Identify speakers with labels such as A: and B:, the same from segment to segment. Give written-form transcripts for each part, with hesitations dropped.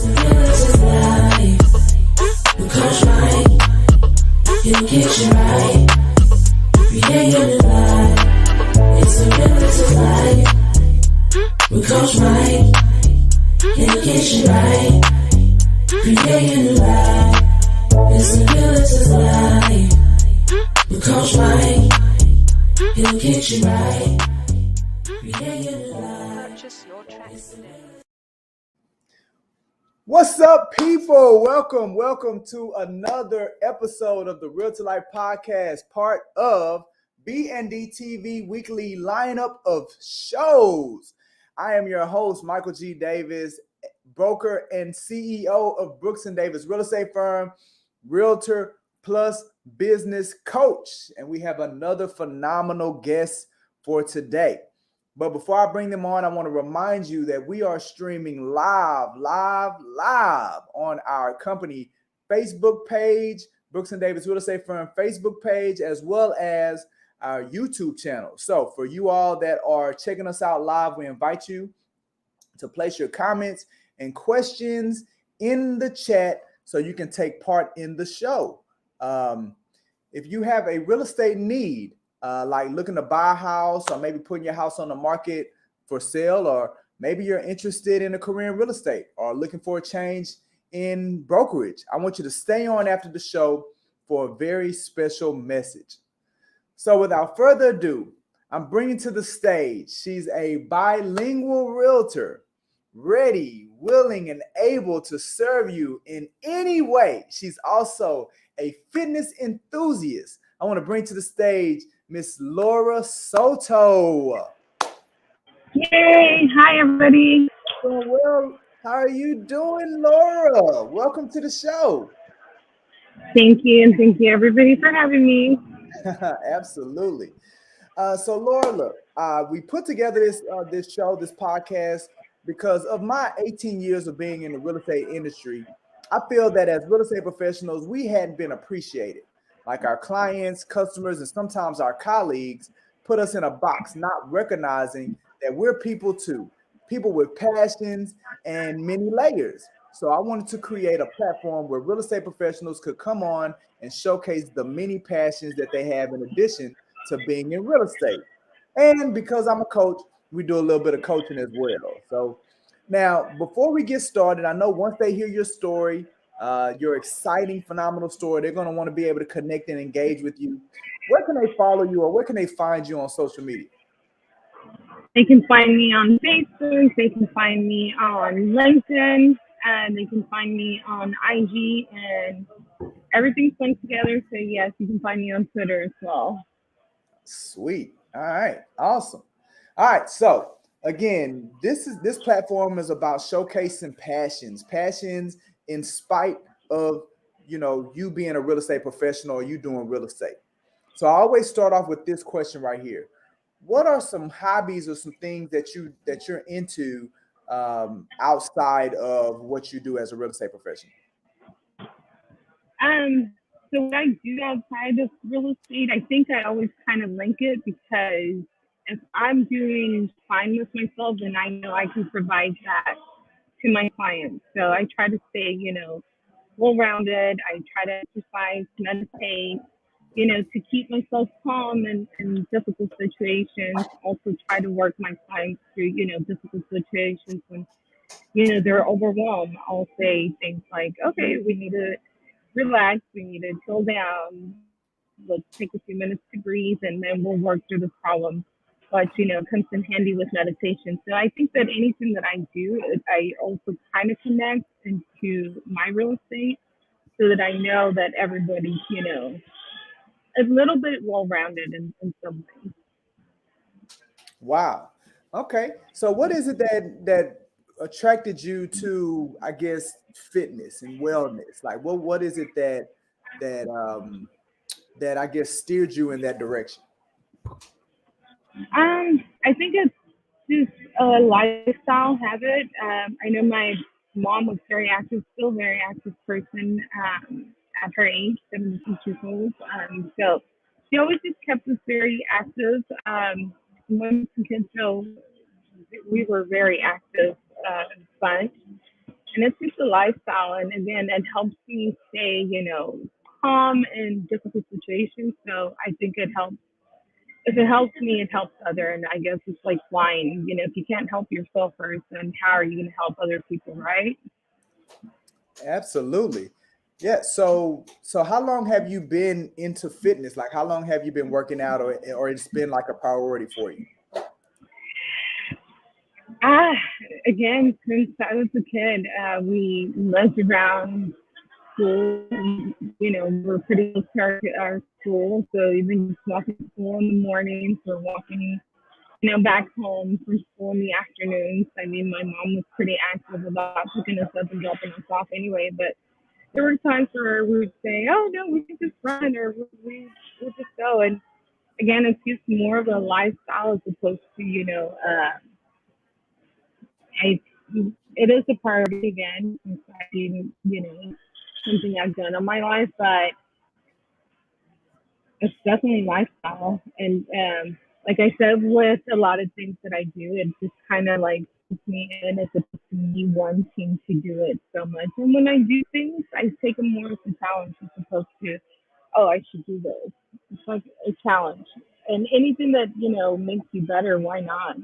A: It's a realtor's life. With Coach Mike, he'll get you right. Creating a life. It's a realtor's life. With Coach Mike, he'll get you right. Creating a life. It's a realtor's life. With Coach Mike, he'll get you right. Creating a life.
B: Purchase your tracks today.
C: What's up, people? Welcome to another episode of the Realtor Life Podcast, part of B&D TV weekly lineup of shows. I am your host, Michael G. Davis, broker and CEO of Brooks & Davis Real Estate Firm, Realtor Plus Business Coach. And we have another phenomenal guest for today. But before I bring them on, I want to remind you that we are streaming live on our company Facebook page, Brooks & Davis Real Estate Firm Facebook page, as well as our YouTube channel. So for you all that are checking us out live, we invite you to place your comments and questions in the chat so you can take part in the show. If you have a real estate need, like looking to buy a house or maybe putting your house on the market for sale, or maybe you're interested in a career in real estate or looking for a change in brokerage, I want you to stay on after the show for a very special message. So without further ado, I'm bringing to the stage, she's a bilingual realtor, ready, willing, and able to serve you in any way. She's also a fitness enthusiast. I want to bring to the stage Miss Laura Soto.
D: Yay! Hi, everybody.
C: Doing well. How are you doing, Laura? Welcome to the show.
D: Thank you, and thank you, everybody, for having me.
C: Absolutely. So, Laura, look, we put together this show, this podcast, because of my 18 years of being in the real estate industry. I feel that as real estate professionals, we hadn't been appreciated. Like our clients, customers, and sometimes our colleagues put us in a box, not recognizing that we're people too, people with passions and many layers. So I wanted to create a platform where real estate professionals could come on and showcase the many passions that they have in addition to being in real estate. And because I'm a coach, we do a little bit of coaching as well. So now, before we get started, I know once they hear your story, your exciting, phenomenal story, they're going to want to be able to connect and engage with you. Where can they follow you, or where can they find you on social media?
D: They can find me on Facebook, they can find me on LinkedIn, and they can find me on IG, and everything's linked together. So yes, you can find me on Twitter as well.
C: Sweet. All right. Awesome. All right. So again, this platform is about showcasing passions in spite of, you being a real estate professional or you doing real estate. So I always start off with this question right here. What are some hobbies or some things that you're into outside of what you do as a real estate professional?
D: So what I do outside of real estate, I think I always kind of link it, because if I'm doing fine with myself, then I know I can provide that to my clients. So I try to stay, well-rounded. I try to exercise, meditate, to keep myself calm in difficult situations. Also try to work my clients through, difficult situations when, they're overwhelmed. I'll say things like, okay, we need to relax, we need to chill down, let's take a few minutes to breathe, and then we'll work through the problem. But, it comes in handy with meditation. So I think that anything that I do, I also kind of connect into my real estate, so that I know that everybody's, a little bit well-rounded in some ways.
C: Wow. Okay. So what is it that attracted you to, I guess, fitness and wellness? Like what is it that I guess steered you in that direction?
D: I think it's just a lifestyle habit. I know my mom was very active, still very active person at her age, 76 years old. So she always just kept us very active. When kids, so we were very active bunch. And it's just a lifestyle, and again, it helps me stay, calm in difficult situations. So I think it helps. If it helps me, it helps other. And I guess it's like flying. If you can't help yourself first, then how are you going to help other people, right?
C: Absolutely. Yeah. So how long have you been into fitness? Like how long have you been working out, or it's been like a priority for you?
D: Ah, again, since I was a kid, we lived around school. We're pretty close to our school, so even just walking to school in the mornings or walking, back home from school in the afternoons. I mean, my mom was pretty active about picking us up and dropping us off anyway, but there were times where we would say, "Oh no, we can just run," or we'll just go. And again, it's just more of a lifestyle as opposed to, I it is a priority again. It's something I've done in my life, but it's definitely lifestyle. And like I said, with a lot of things that I do, it just kind of like puts me in as opposed to me wanting to do it so much. And when I do things, I take them more as a challenge as opposed to, oh, I should do this. It's like a challenge. And anything that, makes you better, why not?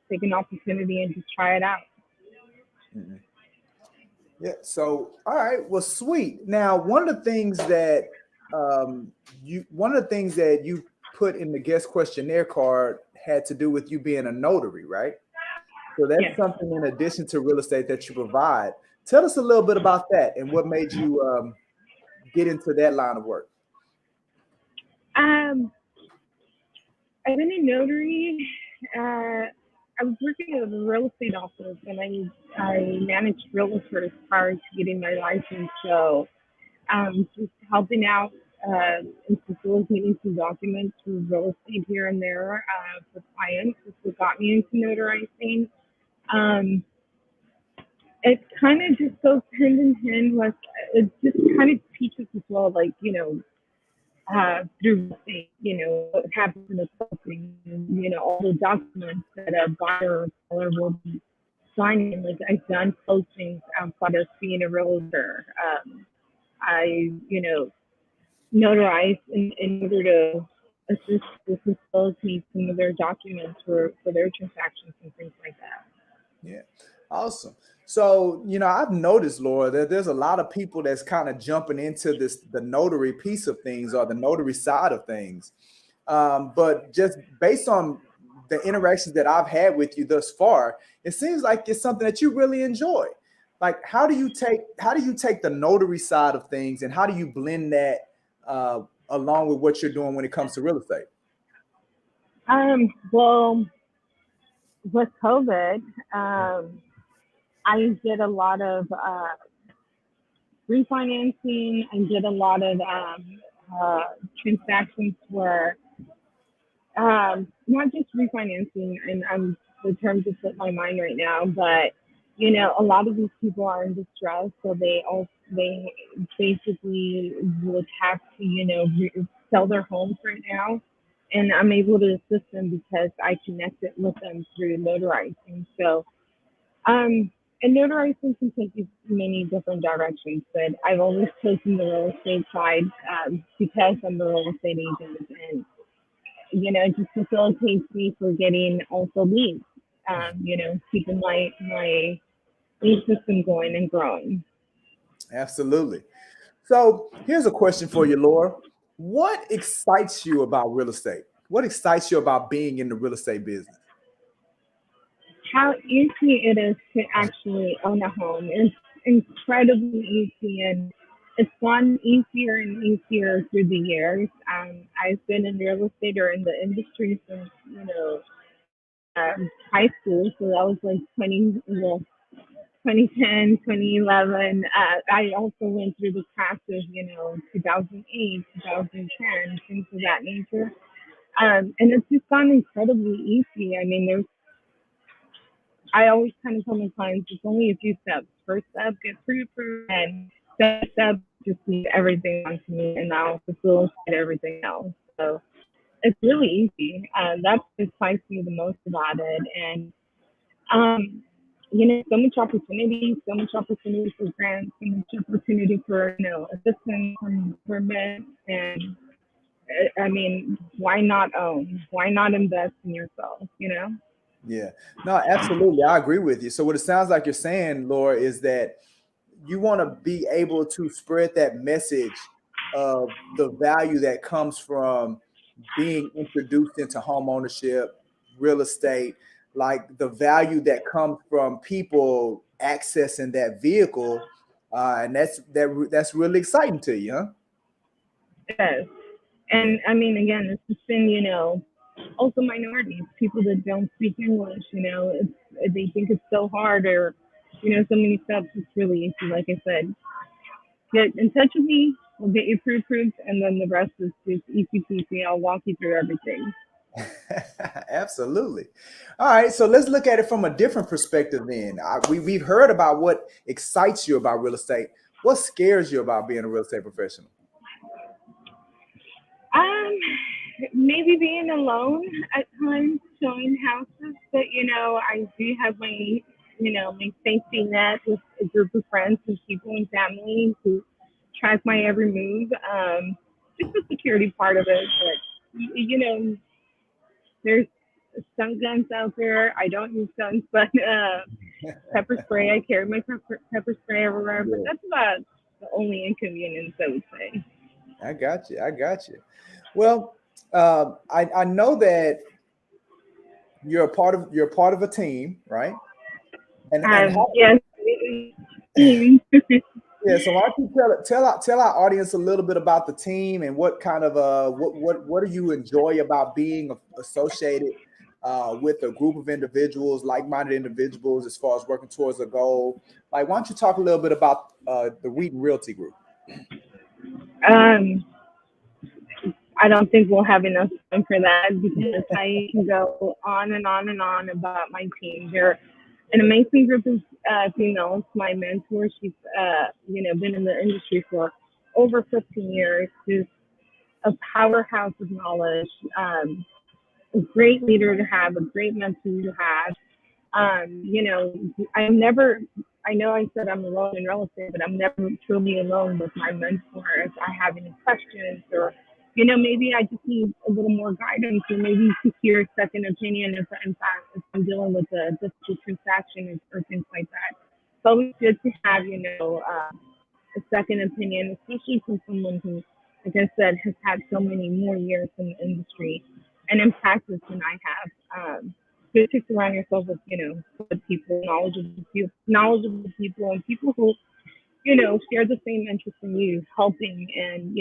D: Take an opportunity and just try it out.
C: Mhm. Yeah. So, all right. Well, sweet. Now, one of the things that you put in the guest questionnaire card had to do with you being a notary, right? So that's
D: Yeah.
C: something in addition to real estate that you provide. Tell us a little bit about that and what made you get into that line of work.
D: Um, I've been a notary. I was working at a real estate office, and I managed realtors prior to getting my license. So just helping out and facilitating some documents for real estate here and there for clients is what got me into notarizing. Um, it kind of just goes hand in hand with it. Just kind of teaches as well, like through what happens in the closing, all the documents that a buyer or seller will be signing. Like I've done closings outside of being a realtor. I, notarize in order to assist with facilitate some of their documents for their transactions and things like that.
C: Yeah. Awesome. So, I've noticed, Laura, that there's a lot of people that's kind of jumping into the notary piece of things or the notary side of things. But just based on the interactions that I've had with you thus far, it seems like it's something that you really enjoy. Like, how do you take the notary side of things and how do you blend that along with what you're doing when it comes to real estate?
D: Well, with COVID, I did a lot of refinancing. I did a lot of transactions where not just refinancing, and the term just slipped my mind right now, but a lot of these people are in distress, so they basically would have to sell their homes right now, and I'm able to assist them because I connected with them through notarizing. So and notarizing can take you many different directions, but I've always chosen the real estate side because I'm a real estate agent, and it just facilitates me for getting also leads. Keeping my lead system going and growing.
C: Absolutely. So here's a question for you, Laura. What excites you about real estate? What excites you about being in the real estate business?
D: How easy it is to actually own a home. It's incredibly easy, and it's gotten easier and easier through the years. I've been in real estate or in the industry since high school, so that was like 2010, 2011. I also went through the crash of 2008, 2010, things of that nature. And it's just gone incredibly easy. I mean, I always kind of tell my clients it's only a few steps. First step, get pre-approved, and second step, just leave everything onto me, and I'll facilitate everything else. So it's really easy. That's what excites me the most about it. And so much opportunity, for grants, so much opportunity for, assistance from government. And I mean, why not own? Why not invest in yourself?
C: Yeah. No, absolutely. I agree with you. So what it sounds like you're saying, Laura, is that you want to be able to spread that message of the value that comes from being introduced into home ownership, real estate, like the value that comes from people accessing that vehicle, and that's really exciting to you, huh?
D: Yes.
C: Yeah.
D: And I mean, again, it's just been, also minorities, people that don't speak English, they think it's so hard, or, so many steps. It's really easy. Like I said, get in touch with me. We'll get you pre-approved, and then the rest is just easy peasy. I'll walk you through everything.
C: Absolutely. All right, so let's look at it from a different perspective then. We've heard about what excites you about real estate. What scares you about being a real estate professional?
D: Um, Maybe being alone at times, showing houses, but I do have my safety net with a group of friends and people and family who track my every move. Just the security part of it, but there's some guns out there. I don't use guns, but pepper spray. I carry my pepper spray everywhere, but
C: Yeah,
D: that's about the only inconvenience I would say.
C: I got you. I got you. Well, I know that you're a part of a team, right? And how,
D: Yes.
C: yeah. So why don't you tell our audience a little bit about the team and what kind of what do you enjoy about being associated with a group of individuals, like-minded individuals, as far as working towards a goal? Like, why don't you talk a little bit about the Wheaton Realty Group?
D: um, I don't think we'll have enough time for that because I can go on and on and on about my team. They're an amazing group of females. My mentor, she's been in the industry for over 15 years. She's a powerhouse of knowledge, a great leader to have, a great mentor to have. I'm never, I know I said I'm alone in real estate, but I'm never truly alone with my mentor. If I have any questions, or, maybe I just need a little more guidance, or maybe to hear a second opinion if I'm dealing with a difficult transaction, or things like that. It's always good to have, a second opinion, especially from someone who, like I said, has had so many more years in the industry and in practice than I have. Good to surround yourself with, good people, knowledgeable people, and people who, share the same interest in you, helping and,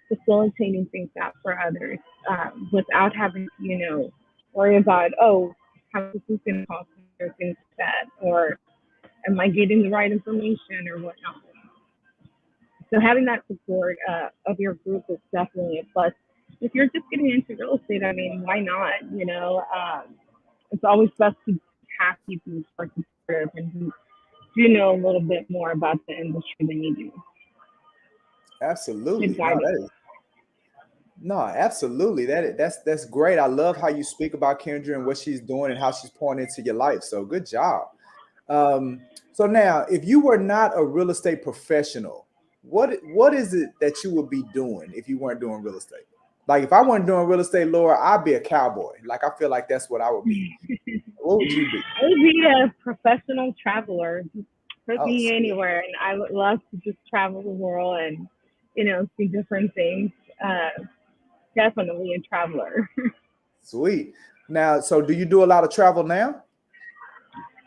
D: facilitating things out for others, without having to, worry about, oh, how much this is going to cost me, or things like that, or am I getting the right information or whatnot. So having that support of your group is definitely a plus. If you're just getting into real estate, I mean, why not? It's always best to have people who are supportive and who do know a little bit more about the industry than you do. Good
C: Absolutely. No,
D: guidance.
C: that is no, absolutely. That's great. I love how you speak about Kendra and what she's doing and how she's pouring into your life. So good job. So now, if you were not a real estate professional, what is it that you would be doing if you weren't doing real estate? Like if I weren't doing real estate, Laura, I'd be a cowboy. Like I feel like that's what I would be. What would you be?
D: I would be a professional traveler. Just put
C: Oh,
D: me
C: sweet,
D: anywhere, and I would love to just travel the world and, see different things. Definitely a traveler.
C: sweet. Now, so do you do a lot of travel now?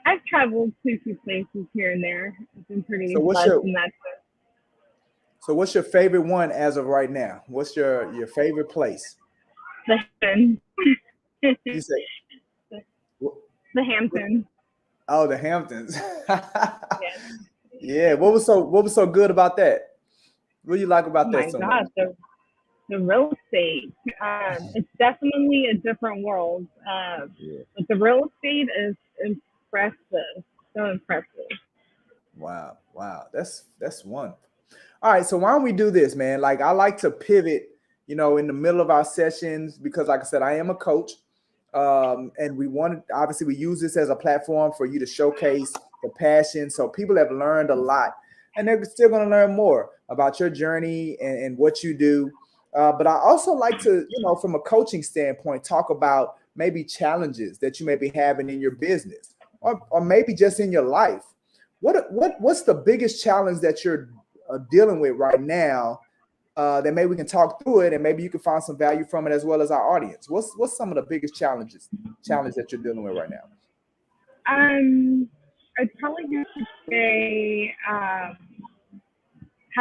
D: I've traveled to a few places here and there. I've been pretty
C: So what's
D: blessed
C: your
D: in that.
C: so what's your favorite one as of right now? What's your favorite place?
D: The Hamptons.
C: You say, wh-
D: The Hamptons.
C: oh, the Hamptons.
D: Yes.
C: Yeah. What was so good about that? What do you like
D: Oh
C: about that
D: my
C: so much?
D: God, the real estate. It's definitely a different world.
C: Yeah.
D: But the real estate is impressive. So impressive.
C: Wow. Wow. That's one. All right. So why don't we do this, man? Like I like to pivot, in the middle of our sessions because, like I said, I am a coach. And we wanted, obviously, we use this as a platform for you to showcase the passion. So people have learned a lot, and they're still going to learn more about your journey and what you do. But I also like to, from a coaching standpoint, talk about maybe challenges that you may be having in your business, or maybe just in your life. What's the biggest challenge that you're dealing with right now, that maybe we can talk through it, and maybe you can find some value from it as well as our audience. What's some of the biggest challenge that you're dealing with right now?
D: I'd probably have to say how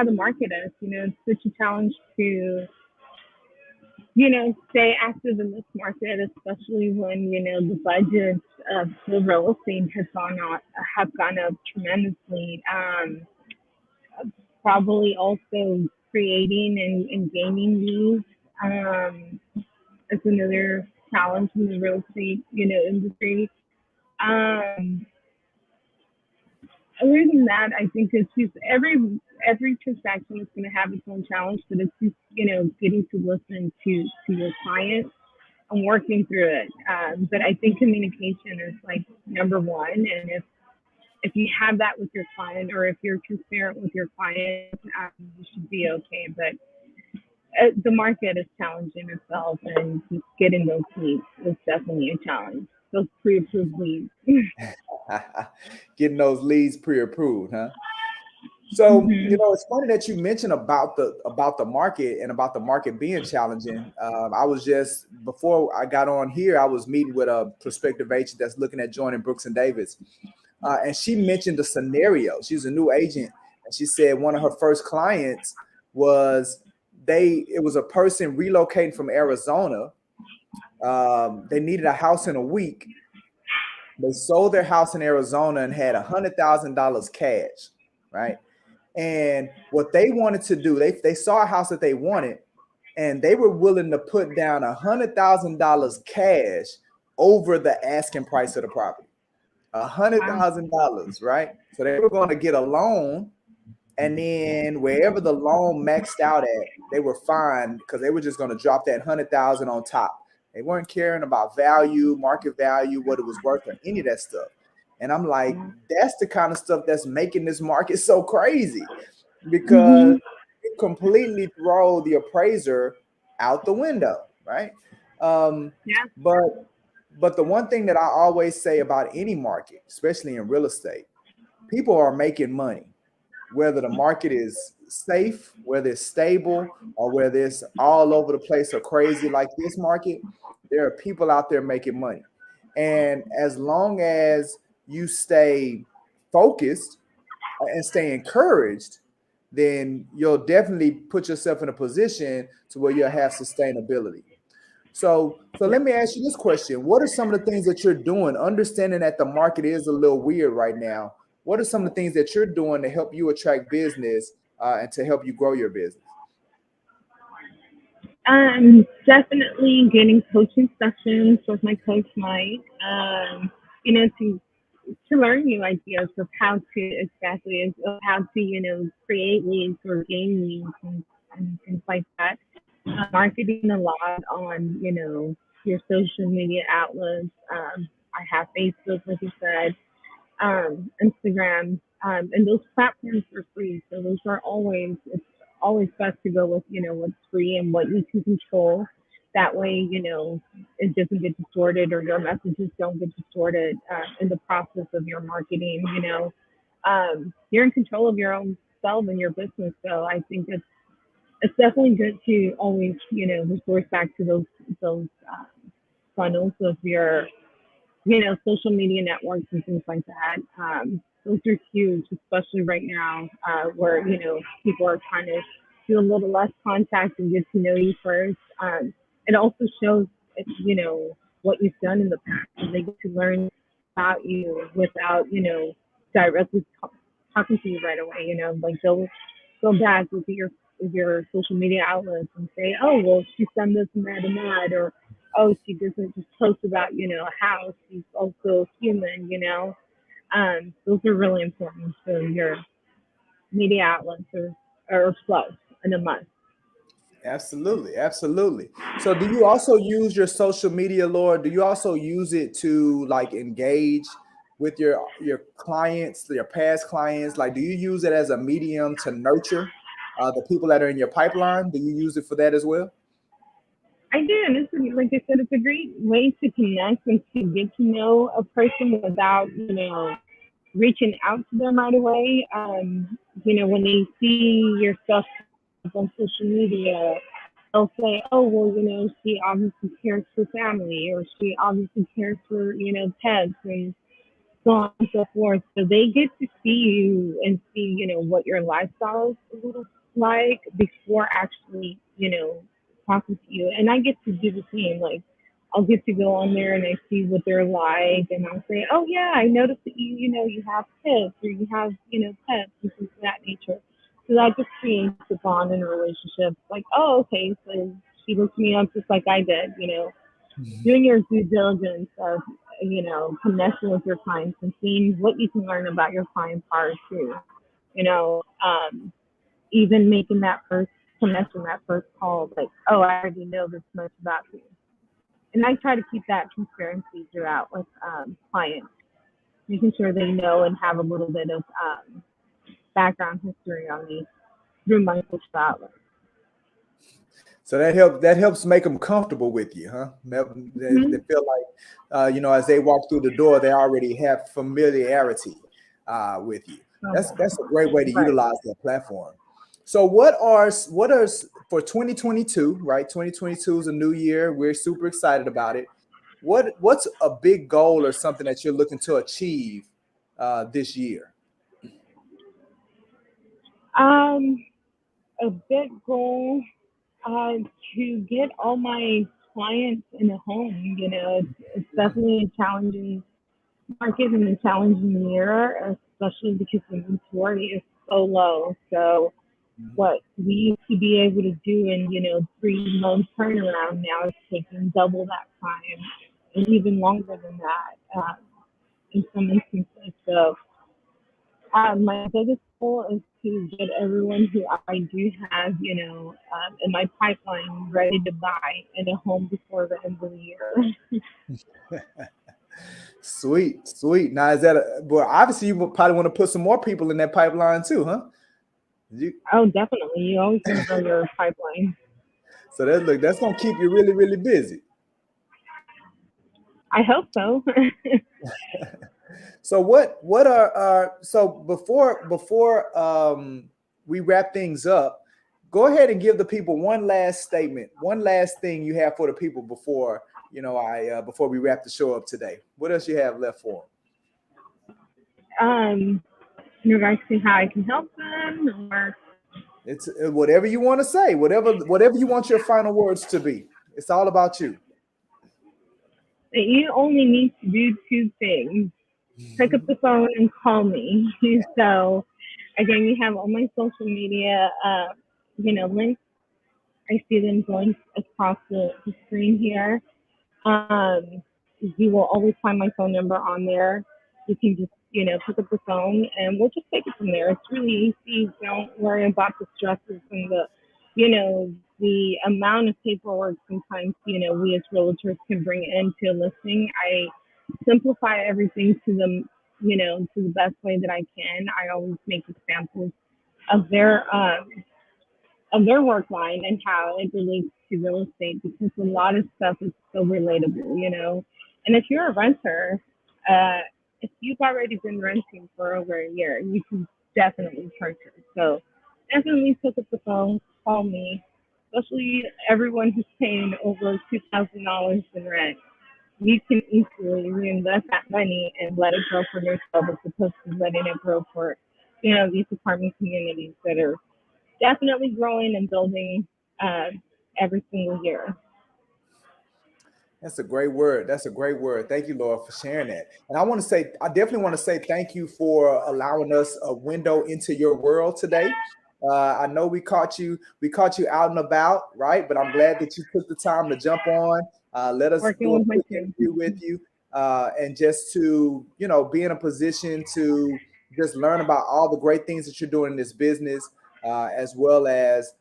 D: the market is. It's such a challenge to stay active in this market, especially when the budgets of the real estate have gone up tremendously. Probably also creating and gaining leads is another challenge in the real estate industry. Um, Other than that, I think it's just every transaction is going to have its own challenge, but it's just getting to listen to your client and working through it. But I think communication is like number one, and if you have that with your client, or if you're transparent with your client, you should be okay. But the market is challenging itself, and just getting those leads is definitely a challenge. Those pre-approved leads.
C: Getting those leads pre-approved, huh? So,
D: Hmm.
C: it's funny that you mentioned about the market and about the market being challenging. I was just, before I got on here, I was meeting with a prospective agent that's looking at joining Brooks and Davis, and she mentioned the scenario. She's a new agent, and she said one of her first clients was it was a person relocating from Arizona. They needed a house in a week. They sold their house in Arizona and had $100,000 cash, right? And what they wanted to do, they saw a house that they wanted, and they were willing to put down $100,000 cash over the asking price of the property.
D: Wow.
C: $100,000, right? So they were going to get a loan, and then wherever the loan maxed out at, they were fine, because they were just going to drop that 100,000 on top. They weren't caring about value, market value, what it was worth, or any of that stuff. And I'm like, that's the kind of stuff that's making this market so crazy, because
D: Hmm.
C: it completely throw the appraiser out the window, right? Um,
D: Yeah.
C: but the one thing that I always say about any market, especially in real estate, people are making money, whether the market is safe, whether it's stable, or whether it's all over the place or crazy like this market. There are people out there making money. And as long as you stay focused and stay encouraged, then you'll definitely put yourself in a position to where you'll have sustainability. So let me ask you this question. What are some of the things that you're doing, understanding that the market is a little weird right now? What are some of the things that you're doing to help you attract business, and to help you grow your business?
D: Definitely getting coaching sessions with my coach Mike. To learn new ideas of how to exactly of how to create leads or gain leads and things like that. Marketing a lot on your social media outlets. I have Facebook, like you said, Instagram, and those platforms are free. So those are it's always best to go with what's free and what you can control. That way, it doesn't get distorted, or your messages don't get distorted in the process of your marketing. You're in control of your own self and your business. So I think it's definitely good to always resort back to those funnels of your social media networks and things like that. Those are huge, especially right now, where, people are trying to do a little less contact and get to know you first. It also shows, what you've done in the past. And they get to learn about you without, directly talking to you right away. Like they'll go back with your social media outlets and say, oh, well, she's done this and that, or oh, she doesn't just post about, a house. She's also human. Those are really important. So your media outlets are plus and a must.
C: Absolutely, absolutely. So do you also use your social media, Laura? Do you also use it to like engage with your clients, your past clients? Like, do you use it as a medium to nurture the people that are in your pipeline? Do you use it for that as well?
D: I do, and like I said, it's a great way to connect and to get to know a person without, reaching out to them right away. When they see your stuff on social media, they'll say, "Oh, well, she obviously cares for family, or she obviously cares for, pets, and so on and so forth." So they get to see you and see, what your lifestyle is a little like before actually, talking to you. And I get to do the same. Like, I'll get to go on there and I see what they're like, and I'll say, "Oh yeah, I noticed that you have kids, or you have, pets and things of that nature." So that just creates a bond in a relationship. Like, oh, okay, so she looked me up just like I did, doing your due diligence of, connecting with your clients and seeing what you can learn about your client prior to, you know, um, even making that first connection, that first call, like, oh, I already know this much about you. And I try to keep that transparency throughout with clients, making sure they know and have a little bit of background history on me through my social outlets.
C: So that helps make them comfortable with you, huh? They
D: Mm-hmm.
C: feel like as they walk through the door, they already have familiarity with you. That's a great way to
D: Right.
C: utilize that platform. So what are for 2022, right? 2022 is a new year. We're super excited about it. What's a big goal or something that you're looking to achieve this year?
D: Um, a big goal uh, to get all my clients in a home. It's definitely a challenging market and a challenging year, especially because the inventory is so low. So what we used to be able to do in 3 month turnaround now is taking double that time and even longer than that in some instances. So my biggest goal is to get everyone who I do have, in my pipeline ready to buy in a home before the end of the year.
C: Sweet, sweet. Now is that well? Obviously, you would probably want to put some more people in that pipeline too, huh? You,
D: Oh, definitely. You always want to grow your pipeline.
C: so that's gonna keep you really, really busy.
D: I hope so.
C: So what are so before we wrap things up, go ahead and give the people one last statement, one last thing you have for the people before I before we wrap the show up today. What else you have left for
D: um, in regards to how I can help them, or
C: them? It's whatever you want to say, whatever you want your final words to be. It's all about you.
D: that you only need to do two things: pick up the phone and call me. So, again, you have all my social media, links. I see them going across the screen here. Um, you will always find my phone number on there. You can just, pick up the phone and we'll just take it from there. It's really easy. Don't worry about the stresses and the amount of paperwork sometimes, we as realtors can bring into a listing. I simplify everything to them, to the best way that I can. I always make examples of their work line and how it relates to real estate, because a lot of stuff is so relatable. And if you're a renter, uh, if you've already been renting for over a year, you can definitely purchase. So definitely pick up the phone, call me, especially everyone who's paying over $2,000 in rent. You can easily reinvest that money and let it grow for yourself as opposed to letting it grow for, these apartment communities that are definitely growing and building uh, every single year.
C: That's a great word. That's a great word. Thank you, Laura, for sharing that. And I definitely want to say thank you for allowing us a window into your world today. I know we caught you out and about, right? But I'm glad that you took the time to jump on, let us
D: Working
C: do a
D: with my
C: quick
D: team.
C: interview with you, and just to, be in a position to just learn about all the great things that you're doing in this business, as well as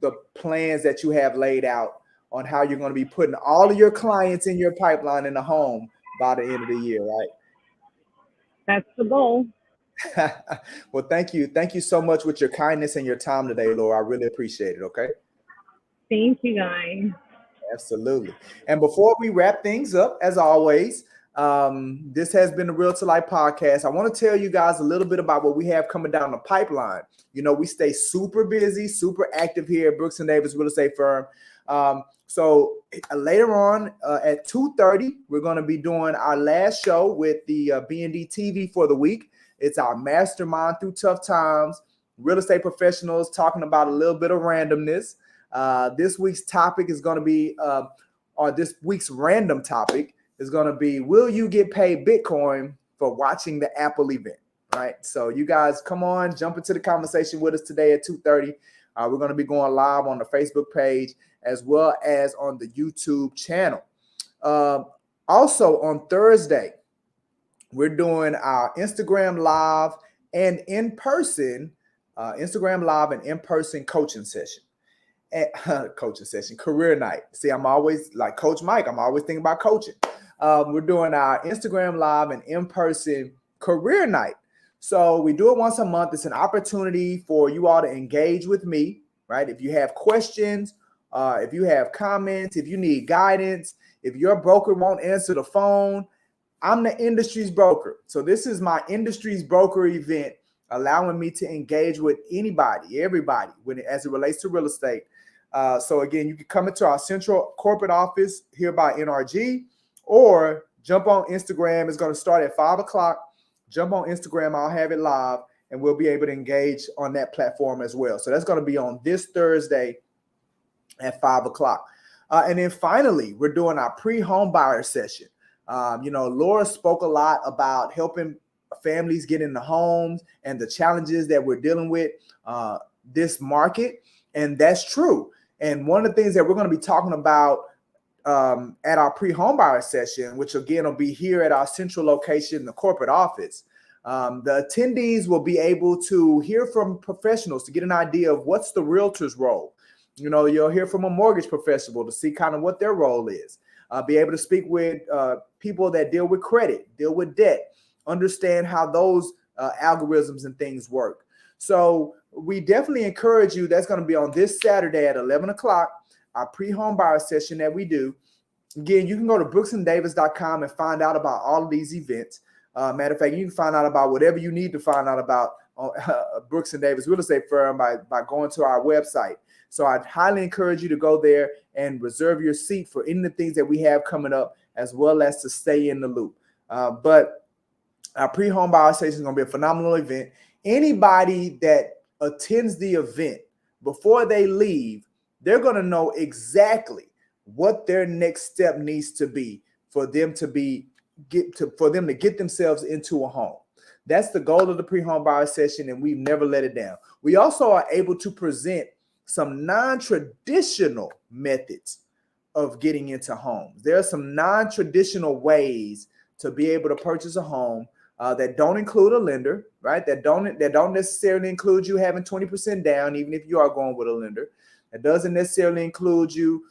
C: the plans that you have laid out on how you're going to be putting all of your clients in your pipeline in the home by the end of the year, right?
D: That's the goal.
C: Well, thank you. Thank you so much with your kindness and your time today, Laura. I really appreciate it. Okay.
D: Thank you, guys.
C: Absolutely. And before we wrap things up, as always, this has been the Real to Life podcast. I want to tell you guys a little bit about what we have coming down the pipeline. You know, we stay super busy, super active here at Brooks and Davis Real Estate Firm. So later on at 2:30, we're going to be doing our last show with the B&D TV for the week. It's our mastermind through tough times, real estate professionals talking about a little bit of randomness. This week's topic is going to be, or this week's random topic is going to be, will you get paid Bitcoin for watching the Apple event? Right. So you guys come on, jump into the conversation with us today at 2:30. We're going to be going live on the Facebook page as well as on the YouTube channel. Also on Thursday, we're doing our Instagram live and in-person coaching session. Career night. See, I'm always like Coach Mike. I'm always thinking about coaching. We're doing our Instagram live and in-person career night. So we do it once a month. It's an opportunity for you all to engage with me, right? If you have questions, if you have comments, if you need guidance, if your broker won't answer the phone, I'm the industry's broker. So this is my industry's broker event, allowing me to engage with anybody, everybody, as it relates to real estate. So again, you can come into our central corporate office here by NRG, or jump on Instagram. It's going to start at 5 o'clock. Jump on Instagram. I'll have it live, and we'll be able to engage on that platform as well. So that's going to be on this Thursday at 5 o'clock. And then finally, we're doing our pre-home buyer session. Laura spoke a lot about helping families get into homes and the challenges that we're dealing with this market. And that's true. And one of the things that we're going to be talking about at our pre-home buyer session, which again will be here at our central location, the corporate office, the attendees will be able to hear from professionals to get an idea of what's the realtor's role. You'll hear from a mortgage professional to see kind of what their role is. Be able to speak with people that deal with credit, deal with debt, understand how those algorithms and things work. So we definitely encourage you. That's going to be on this Saturday at 11 o'clock, our pre-home buyer session that we do. Again, you can go to brooksanddavis.com and find out about all of these events. Matter of fact, you can find out about whatever you need to find out about Brooks and Davis Real Estate Firm by going to our website. So I'd highly encourage you to go there and reserve your seat for any of the things that we have coming up, as well as to stay in the loop. But our pre-home buyer session is going to be a phenomenal event. Anybody that attends the event, before they leave, they're going to know exactly what their next step needs to be for them to get themselves into a home. That's the goal of the pre-home buyer session, and we've never let it down. We also are able to present some non-traditional methods of getting into homes. There are some non-traditional ways to be able to purchase a home that don't include a lender, right? That don't necessarily include you having 20% down, even if you are going with a lender. That doesn't necessarily include you,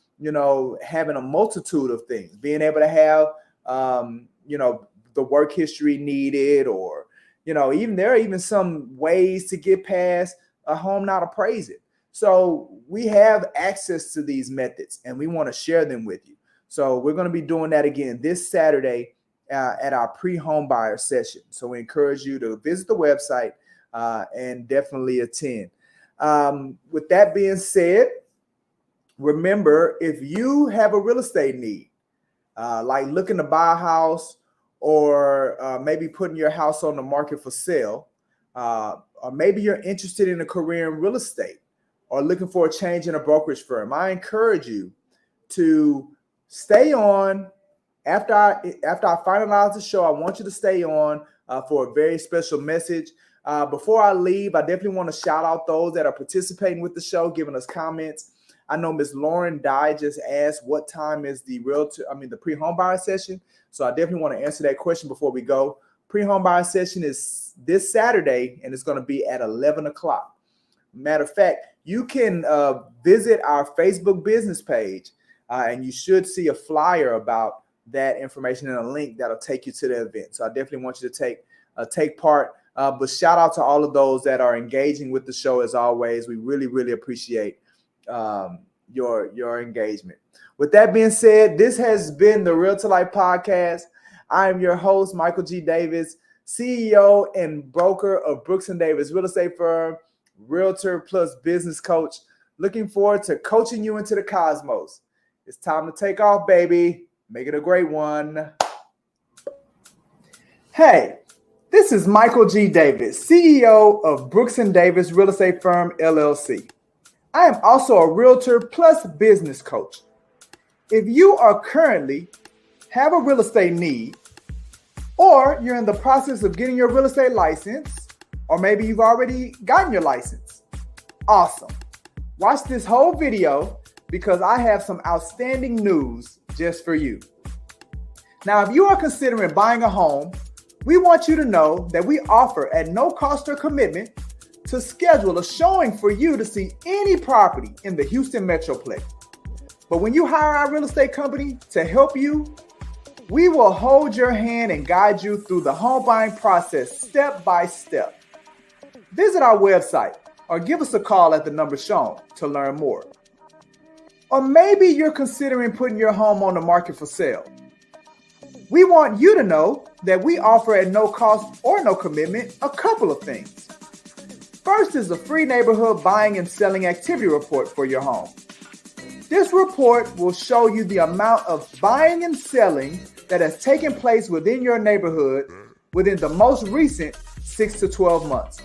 C: having a multitude of things, being able to have, the work history needed, or, even there are even some ways to get past a home not appraised. So we have access to these methods, and we want to share them with you. So we're going to be doing that again this Saturday at our pre-home buyer session. So we encourage you to visit the website and definitely attend. With that being said, remember, if you have a real estate need, like looking to buy a house, or maybe putting your house on the market for sale, or maybe you're interested in a career in real estate, or looking for a change in a brokerage firm, I encourage you to stay on. After I finalize the show, I want you to stay on for a very special message. Before I leave, I definitely want to shout out those that are participating with the show, giving us comments. I know Ms. Lauren Dye just asked what time is the pre-home buyer session. So I definitely want to answer that question before we go. Pre-home buyer session is this Saturday, and it's going to be at 11 o'clock. Matter of fact, you can visit our Facebook business page, and you should see a flyer about that information and a link that'll take you to the event. So I definitely want you to take part. But shout out to all of those that are engaging with the show as always. We really, really appreciate your engagement. With that being said, this has been the Real to Life podcast. I am your host, Michael G. Davis, CEO and broker of Brooks & Davis Real Estate Firm, Realtor plus business coach. Looking forward to coaching you into the cosmos. It's time to take off, baby. Make it a great one. Hey, this is Michael G. Davis, CEO of Brooks & Davis Real Estate Firm, LLC. I am also a Realtor plus business coach. If you are currently have a real estate need, or you're in the process of getting your real estate license, or maybe you've already gotten your license, awesome. Watch this whole video because I have some outstanding news just for you. Now, if you are considering buying a home, we want you to know that we offer at no cost or commitment to schedule a showing for you to see any property in the Houston Metroplex. But when you hire our real estate company to help you, we will hold your hand and guide you through the home buying process step by step. Visit our website or give us a call at the number shown to learn more. Or maybe you're considering putting your home on the market for sale. We want you to know that we offer at no cost or no commitment a couple of things. First is a free neighborhood buying and selling activity report for your home. This report will show you the amount of buying and selling that has taken place within your neighborhood within the most recent 6 to 12 months.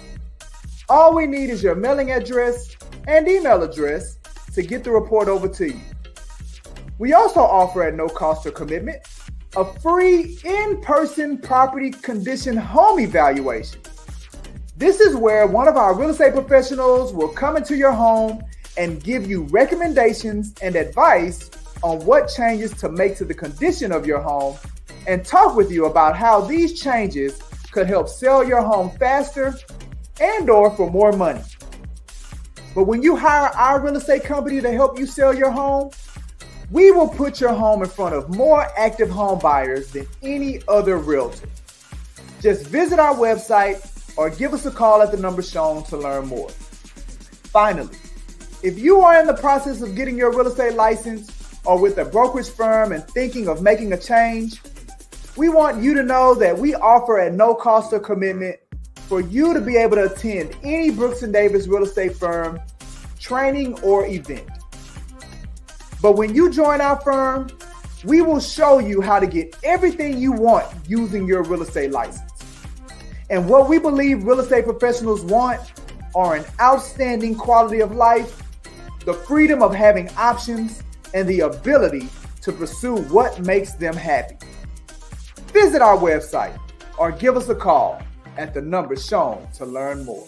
C: All we need is your mailing address and email address to get the report over to you. We also offer at no cost or commitment a free in-person property condition home evaluation. This is where one of our real estate professionals will come into your home and give you recommendations and advice on what changes to make to the condition of your home and talk with you about how these changes could help sell your home faster and or for more money. But when you hire our real estate company to help you sell your home, we will put your home in front of more active home buyers than any other realtor. Just visit our website or give us a call at the number shown to learn more. Finally, if you are in the process of getting your real estate license or with a brokerage firm and thinking of making a change, we want you to know that we offer at no cost or commitment for you to be able to attend any Brooks & Davis real estate firm training or event. But when you join our firm, we will show you how to get everything you want using your real estate license. And what we believe real estate professionals want are an outstanding quality of life, the freedom of having options, and the ability to pursue what makes them happy. Visit our website or give us a call at the number shown to learn more.